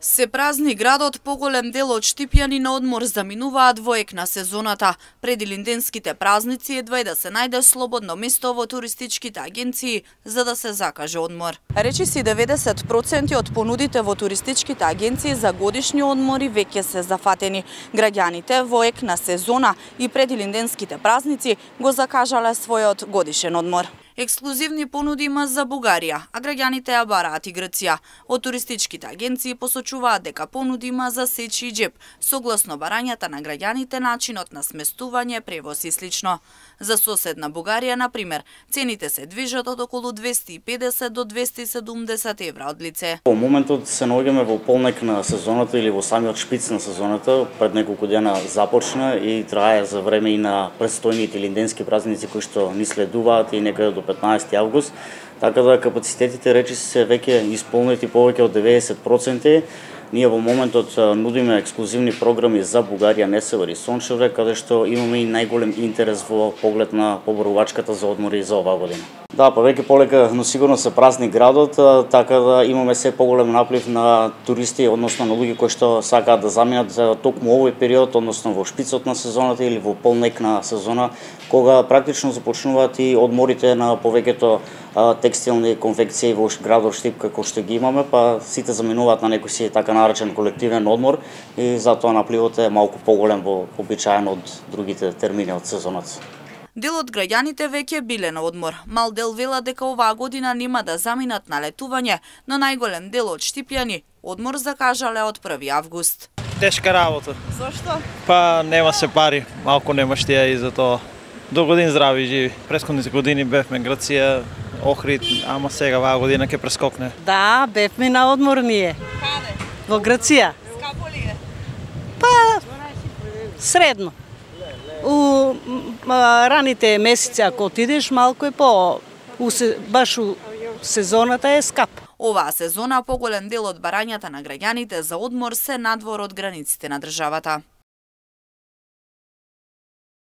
Се празни градот, поголем дел од штипјани на одмор заминуваат во ек на сезоната. Пред илинденските празници едва и да се најде слободно место во туристичките агенции за да се закаже одмор. Речиси 90% од понудите во туристичките агенции за годишни одмори веќе се зафатени. Граѓаните во ек на сезона и пред илинденските празници го закажале својот годишен одмор. Ексклузивни понуди има за Бугарија, а граѓаните ја бараат и Грција. Од туристичките агенции посочуваат дека понуди има за сечи и џеб, согласно барањата на граѓаните, начинот на сместување, превоз и слично. За соседна Бугарија, например, цените се движат од околу 250 до 270 евра од лице. Во моментот се наоѓаме во полнек на сезоната или во самиот шпиц на сезоната. Пред неколку дена започна и трае за време и на предстојните илинденски празници кои што ни следуваат и некаде до 15 август, така да капацитетите речиси се веќе исполнети повеќе од 90%. Ние во моментот нудиме ексклузивни програми за Бугарија, Несебар и Сончевре, каде што имаме и најголем интерес во поглед на поборувачката за одмори за оваа година. Да, па веќе полека, но сигурно се празни градот, така да имаме се поголем наплив на туристи, односно на луѓе кои што сакаат да заминат токму овој период, односно во шпицот на сезоната или во полнек на сезона, кога практично започнуваат и одморите на повеќето текстилни конфекции во градот Штип како што ги имаме, па сите заминуваат на некој си така наречен колективен одмор и затоа напливот е малку поголем во обичаен од другите термини од сезонот. Дел од граѓаните веќе биле на одмор. Мал дел вела дека оваа година нема да заминат на летување, но најголем дел од штипјани одмор закажале од 1 август. Тешка работа. Зошто? Па нема се пари, малку нема штија и затоа. До години здрави и живи. Претходните години бевме Грција, Охрид, ама сега оваа година ќе прескокне. Да, бевме на одмор ние. Каде? Во Грција. Скапо ли е? Па средно. У раните месеци ако отидеш малку е баш у сезоната е скап. Оваа сезона поголем дел од барањата на граѓаните за одмор се надвор од границите на државата.